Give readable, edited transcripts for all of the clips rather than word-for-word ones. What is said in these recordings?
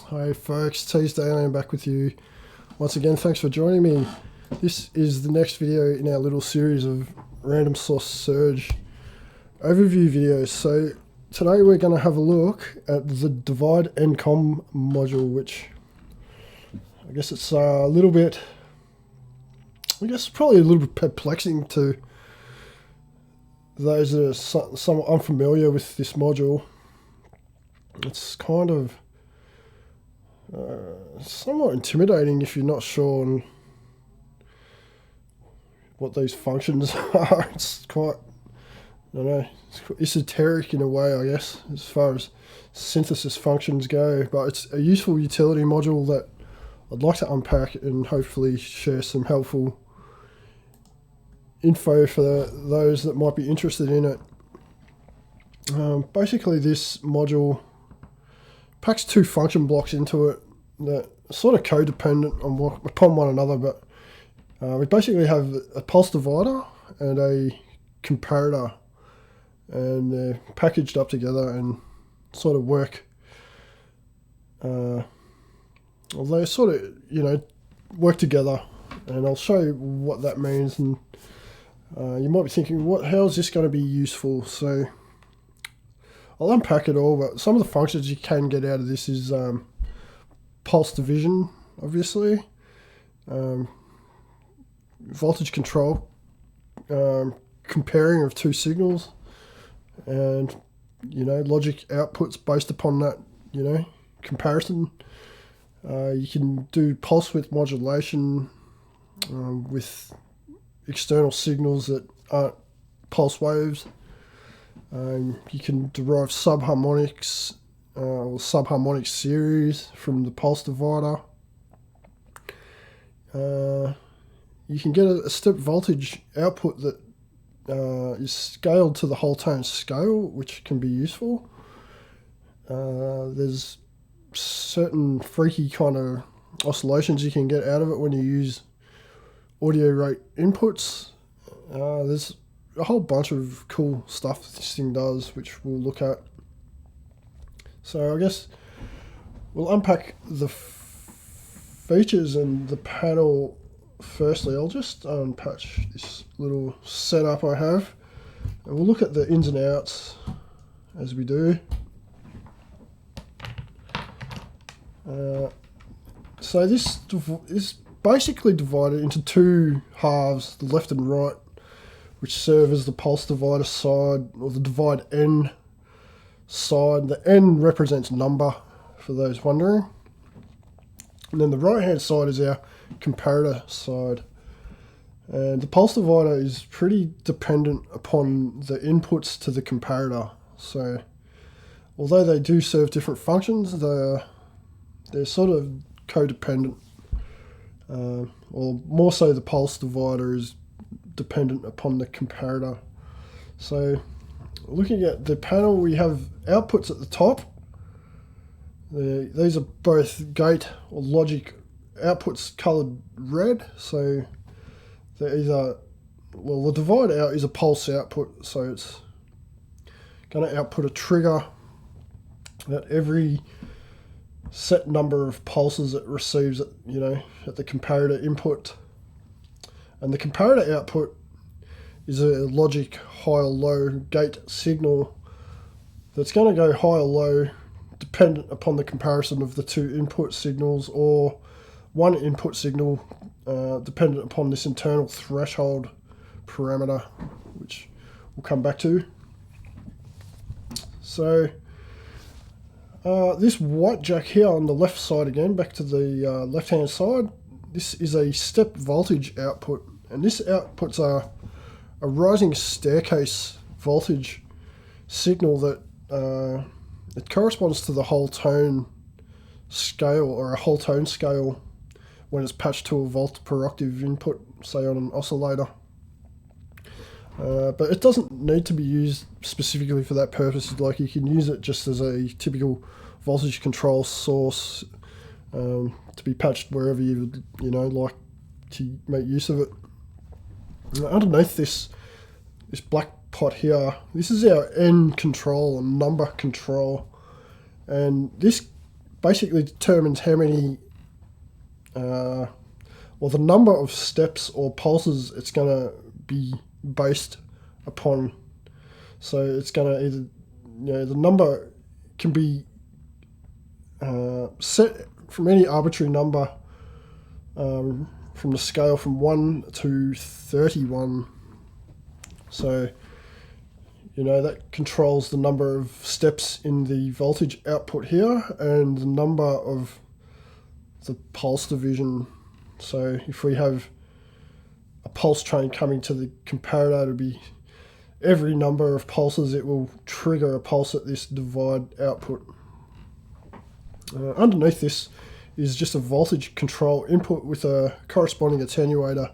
Hi folks, Tuesday I'm back with you once again. Thanks for joining me. This is the next video in our little series of random source Serge overview videos. So today we're going to have a look at the Divide NCOM module, which I guess it's a little bit, probably a little bit perplexing to those that are somewhat unfamiliar with this module. It's kind of somewhat intimidating if you're not sure on what these functions are. It's quite, I don't know, it's quite esoteric in a way, I guess, as far as synthesis functions go. But it's a useful utility module that I'd like to unpack and hopefully share some helpful info for those that might be interested in it. Basically, this module packs two function blocks into it that are sort of codependent upon one another, but we basically have a pulse divider and a comparator, and they're packaged up together and sort of work. They sort of, work together, and I'll show you what that means. And you might be thinking, how is this going to be useful? So I'll unpack it all, but some of the functions you can get out of this is pulse division, obviously, voltage control, comparing of two signals, and logic outputs based upon that comparison. You can do pulse width modulation with external signals that aren't pulse waves. You can derive subharmonics or subharmonic series from the pulse divider. You can get a step voltage output that is scaled to the whole tone scale, which can be useful. There's certain freaky kind of oscillations you can get out of it when you use audio rate inputs. There's a whole bunch of cool stuff this thing does, which we'll look at. So I guess we'll unpack the features and the panel firstly. I'll just unpatch this little setup I have, and we'll look at the ins and outs as we do. So this is basically divided into two halves, the left and right, which serve as the pulse divider side, or the divide N side. The N represents number, for those wondering. And then the right hand side is our comparator side. And the pulse divider is pretty dependent upon the inputs to the comparator. So although they do serve different functions, they're sort of codependent. Or more so, the pulse divider is dependent upon the comparator. So looking at the panel, we have outputs at the top. These are both gate or logic outputs coloured red. So they're either, the divide out is a pulse output, so it's going to output a trigger at every set number of pulses it receives at the comparator input. And the comparator output is a logic high or low gate signal that's going to go high or low dependent upon the comparison of the two input signals, or one input signal dependent upon this internal threshold parameter, which we'll come back to. So this white jack here on the left side, again back to the left hand side, this is a step voltage output, and this outputs a rising staircase voltage signal that it corresponds to the whole tone scale, or a whole tone scale, when it's patched to a volt per octave input, say on an oscillator. But it doesn't need to be used specifically for that purpose. Like, you can use it just as a typical voltage control source to be patched wherever you like to make use of it. Underneath this black pot here, this is our N control and number control, and this basically determines how many, or the number of steps or pulses it's going to be based upon. So it's going to either, the number can be set from any arbitrary number from the scale from 1 to 31. So, that controls the number of steps in the voltage output here and the number of the pulse division. So if we have a pulse train coming to the comparator, it'll be every number of pulses, it will trigger a pulse at this divide output. Underneath this is just a voltage control input with a corresponding attenuator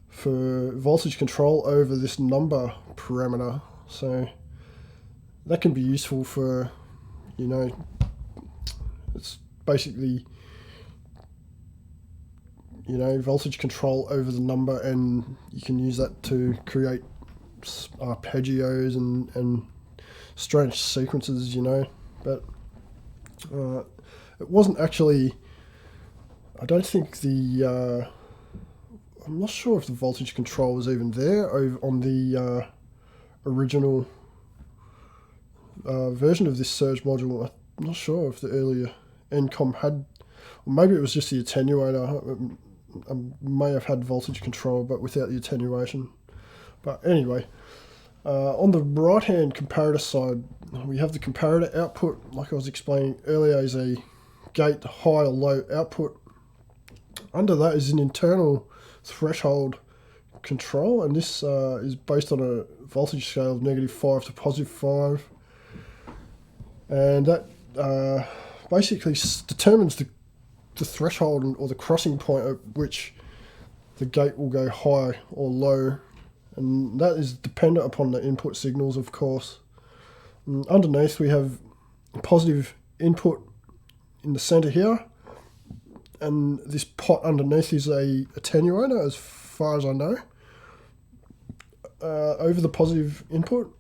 for voltage control over this number parameter. So that can be useful for, it's basically, voltage control over the number, and you can use that to create arpeggios and strange sequences, but it wasn't actually, I don't think I'm not sure if the voltage control was even there on the original version of this Serge module. I'm not sure if the earlier NCOM had, or maybe it was just the attenuator. I may have had voltage control, but without the attenuation. But anyway, on the right-hand comparator side, we have the comparator output. Like I was explaining earlier, is a gate high or low output. Under that is an internal threshold control, and this is based on a voltage scale of -5 to +5, and that basically determines the threshold or the crossing point at which the gate will go high or low, and that is dependent upon the input signals, of course. And underneath we have a positive input in the center here, and this pot underneath is a attenuator, as far as I know, over the positive input.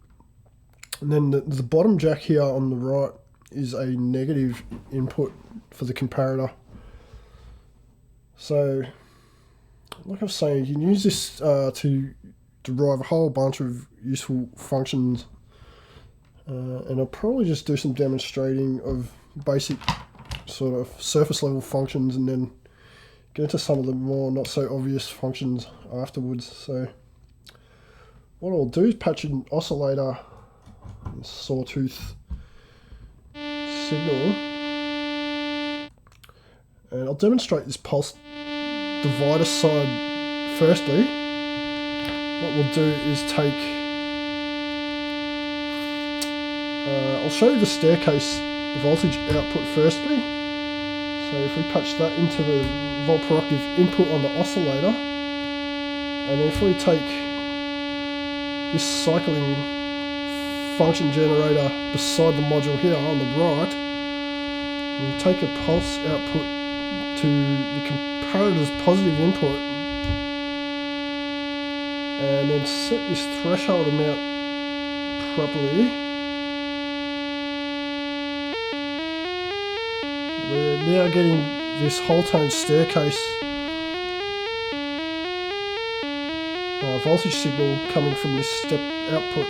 And then the bottom jack here on the right is a negative input for the comparator. So, like I was saying, you can use this to derive a whole bunch of useful functions, and I'll probably just do some demonstrating of basic sort of surface level functions, and then get into some of the more not so obvious functions afterwards. So what I'll do is patch an oscillator and sawtooth signal, and I'll demonstrate this pulse divider side firstly. What we'll do is I'll show you the staircase voltage output firstly. So if we patch that into the volt per octave input on the oscillator, and then if we take this cycling function generator beside the module here on the right, we'll take a pulse output to the comparator's positive input, and then set this threshold amount properly. We're now getting this whole tone staircase voltage signal coming from this step output.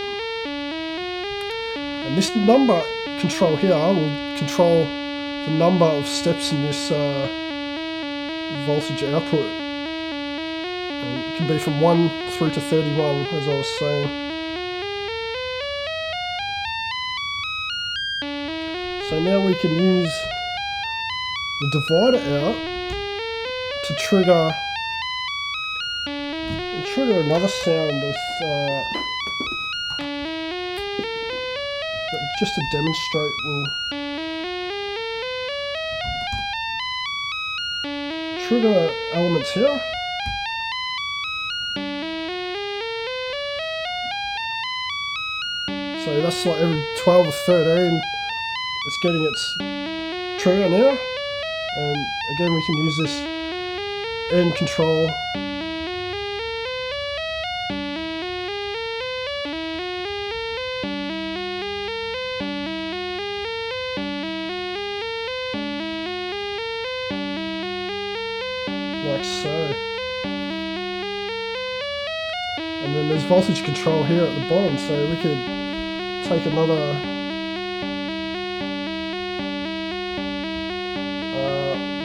And this number control here will control the number of steps in this voltage output. And it can be from 1 through to 31, as I was saying. So now we can use the divider out to trigger another sound with just to demonstrate, we'll trigger elements here. So that's like every 12 or 13 it's getting its trigger now. And again, we can use this end control like so. And then there's voltage control here at the bottom, so we could take another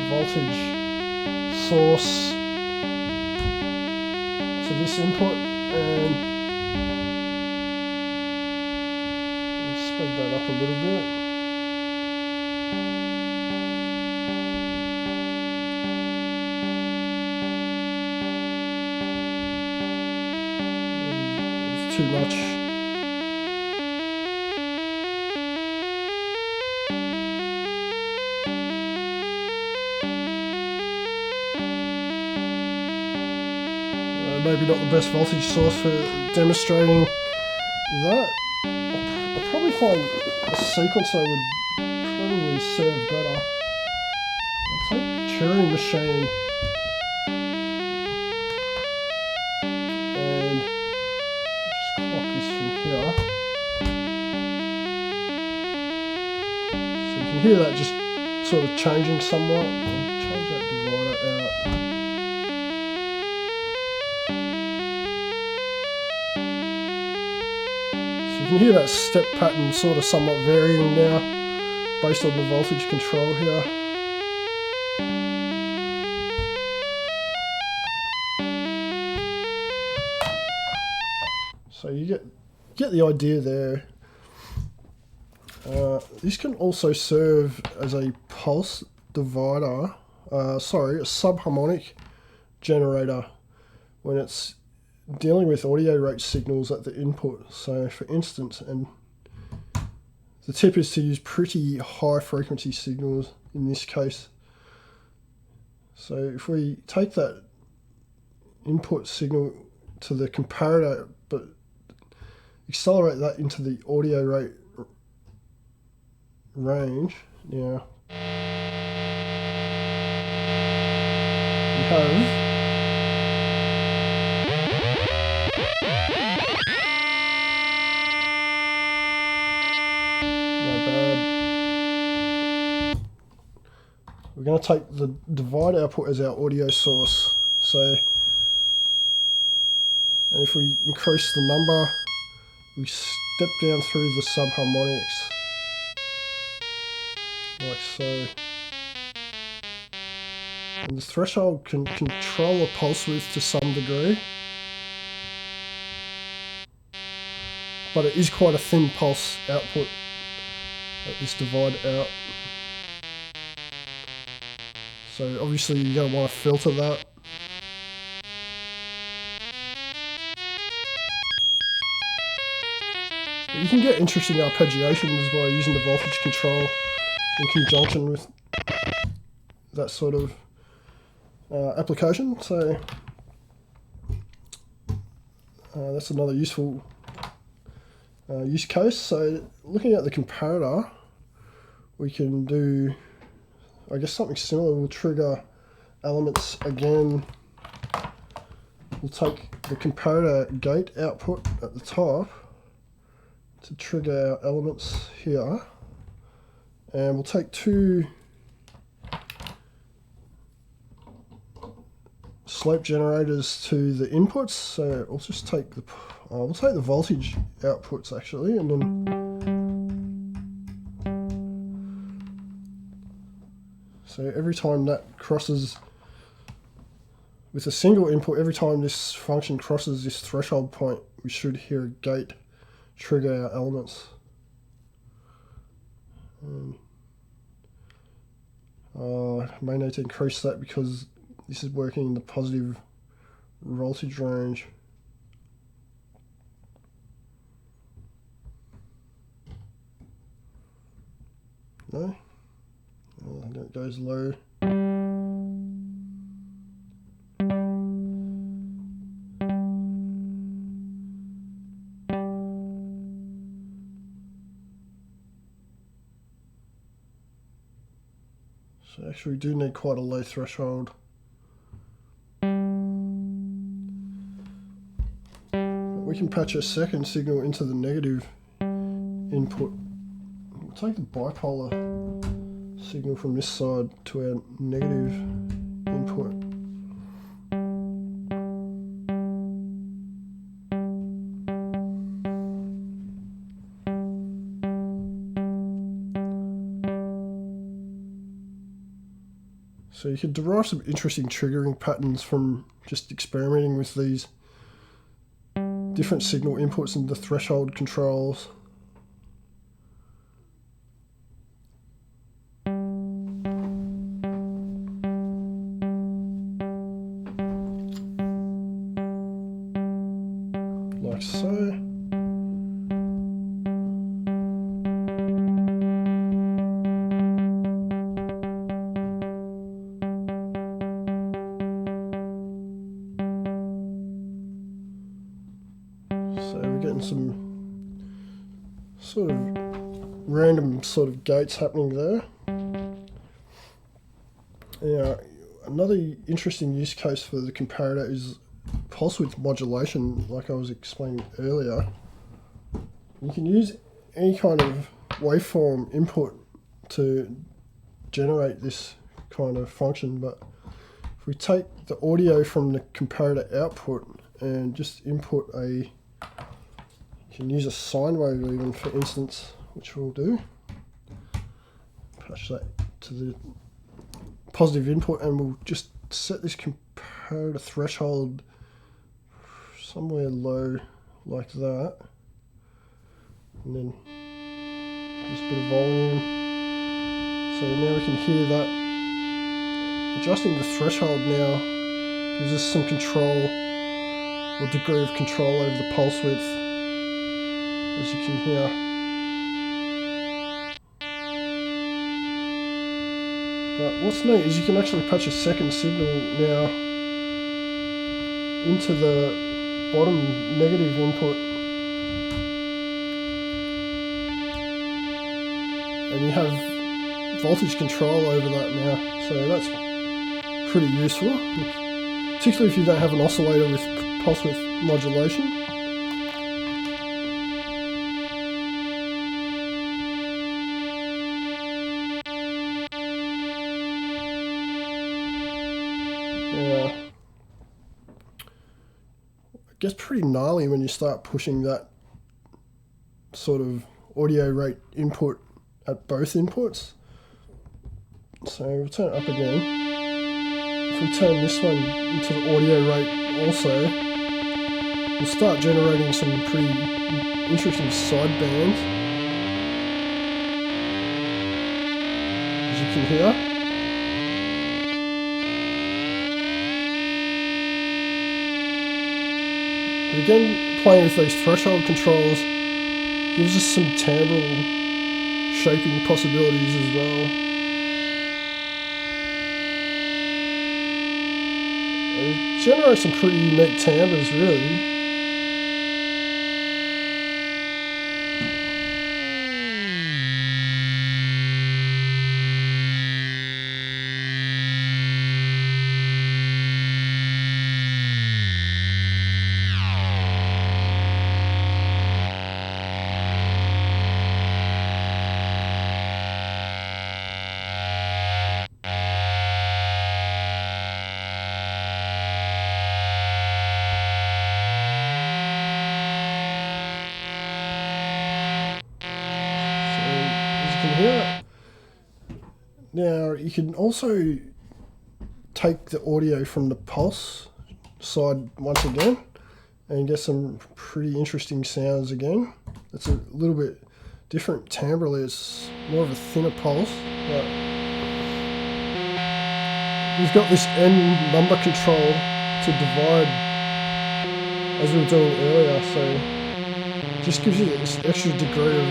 voltage source to this input and speed that up a little bit. Too much. Maybe not the best voltage source for demonstrating that. I'll probably find a sequencer would probably serve better. I'll take Turing machine and clock this from here. So you can hear that just sort of changing somewhat. I'll change that divider out. So you can hear that step pattern sort of somewhat varying now based on the voltage control here. So you get the idea there. This can also serve as a pulse divider, a subharmonic generator when it's dealing with audio rate signals at the input. So for instance, and the tip is to use pretty high frequency signals in this case. So if we take that input signal to the comparator, but accelerate that into the audio rate range. Now we have my bad. We're going to take the divide output as our audio source. So, and if we increase the number, we step down through the subharmonics, like so. And the threshold can control the pulse width to some degree, but it is quite a thin pulse output at this divide out. So obviously you're going to want to filter that. But you can get interesting arpeggiations by using the voltage control in conjunction with that sort of application. So that's another useful use case. So looking at the comparator, we can do, I guess, something similar. We'll trigger elements again. We'll take the comparator gate output at the top to trigger our elements here, and we'll take two slope generators to the inputs. So we'll just take the voltage outputs actually, and then so every time that crosses with a single input, every time this function crosses this threshold point, we should hear a gate trigger our elements. I may need to increase that because this is working in the positive voltage range. No? Oh, it goes low. So actually we do need quite a low threshold. We can patch a second signal into the negative input. We'll take the bipolar signal from this side to our negative input. So you can derive some interesting triggering patterns from just experimenting with these different signal inputs and the threshold controls. Like so. So we're getting some sort of random sort of gates happening there. Now, another interesting use case for the comparator is pulse width modulation, like I was explaining earlier. You can use any kind of waveform input to generate this kind of function, but if we take the audio from the comparator output and just input you can use a sine wave even, for instance, which we'll do. Patch that to the positive input, and we'll just set this comparator threshold somewhere low like that, and then just a bit of volume. So now we can hear that. Adjusting the threshold now gives us some control, or degree of control over the pulse width, as you can hear. But what's neat is you can actually patch a second signal now into the bottom negative input, and you have voltage control over that now. So that's pretty useful, particularly if you don't have an oscillator with pulse width modulation. Yeah, it gets pretty gnarly when you start pushing that sort of audio rate input at both inputs. So we'll turn it up again. If we turn this one into the audio rate also, we'll start generating some pretty interesting side bands, as you can hear. But again, playing with these threshold controls gives us some timbrel shaping possibilities as well. It generates some pretty unique timbres, really. Now you can also take the audio from the pulse side once again and get some pretty interesting sounds again. It's a little bit different timbrally, it's more of a thinner pulse, but we've got this N number control to divide as we were doing earlier, so it just gives you this extra degree of,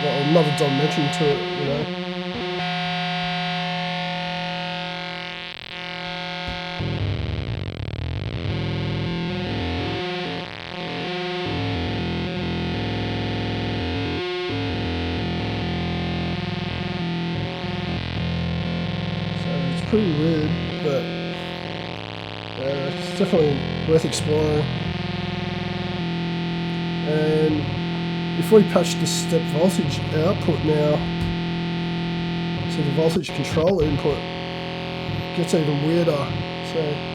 well, another dimension to it, you know. Pretty weird, but it's definitely worth exploring. And if we patch the step voltage output now to the voltage control input, it gets even weirder. So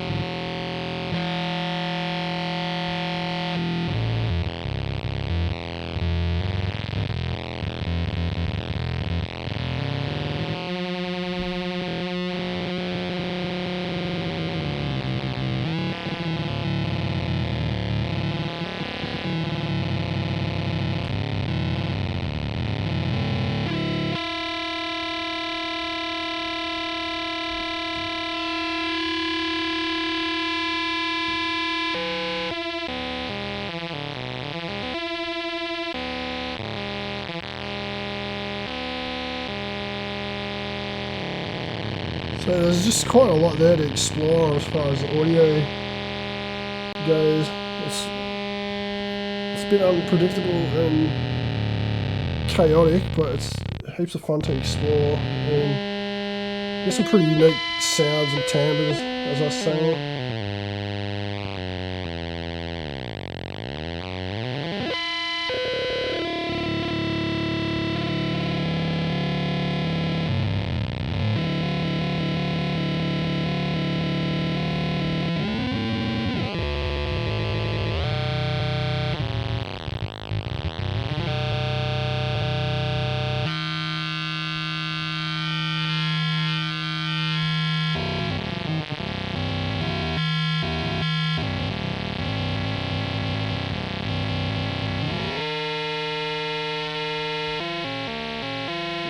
So there's just quite a lot there to explore as far as the audio goes. It's a bit unpredictable and chaotic, but it's heaps of fun to explore, and there's some pretty unique sounds and timbres, as I was saying.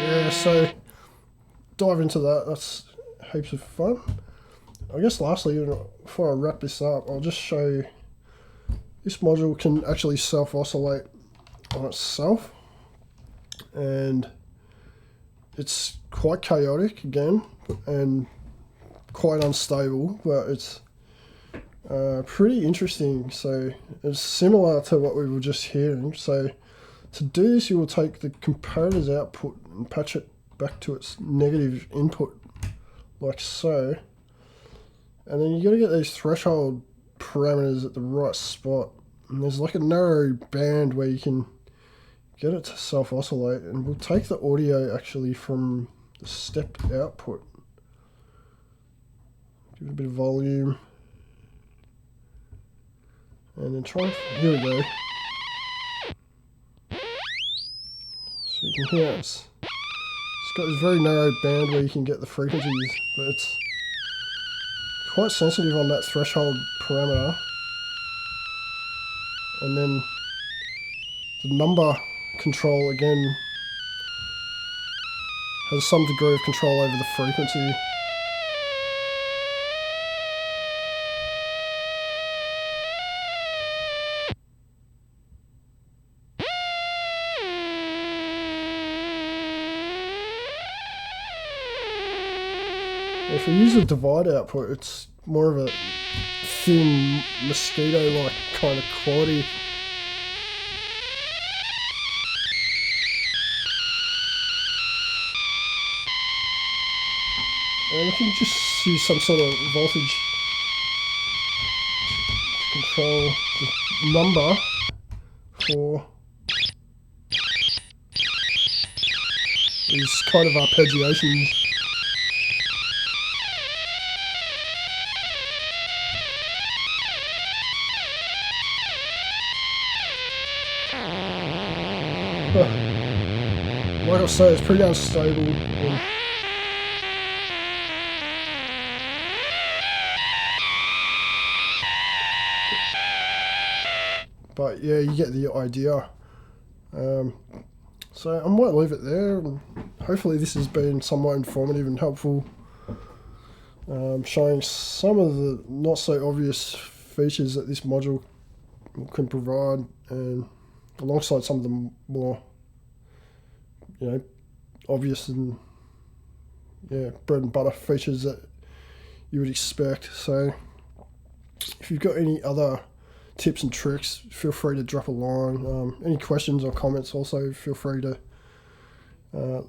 Yeah, so dive into that. That's heaps of fun. I guess lastly, before I wrap this up, I'll just show you this module can actually self-oscillate on itself, and it's quite chaotic again and quite unstable, but it's pretty interesting. So it's similar to what we were just hearing. So to do this, you will take the comparator's output and patch it back to its negative input, like so. And then you got to get these threshold parameters at the right spot. And there's like a narrow band where you can get it to self-oscillate. And we'll take the audio actually from the stepped output. Give it a bit of volume. And then try, here we go. So you can hear it's got this very narrow band where you can get the frequencies, but it's quite sensitive on that threshold parameter. And then the number control again has some degree of control over the frequency. If we use a divide output, it's more of a thin, mosquito-like kind of quality. And we can just use some sort of voltage to control the number for these kind of arpeggiations. Like I say, it's pretty unstable. But yeah, you get the idea. So I might leave it there. And hopefully this has been somewhat informative and helpful, showing some of the not so obvious features that this module can provide, and alongside some of the more, obvious and bread and butter features that you would expect. So if you've got any other tips and tricks, feel free to drop a line. Any questions or comments, also feel free to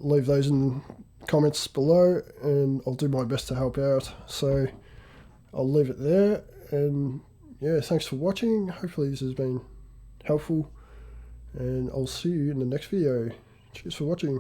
leave those in comments below, and I'll do my best to help out. So I'll leave it there, and yeah, thanks for watching. Hopefully this has been helpful, and I'll see you in the next video. Cheers for watching.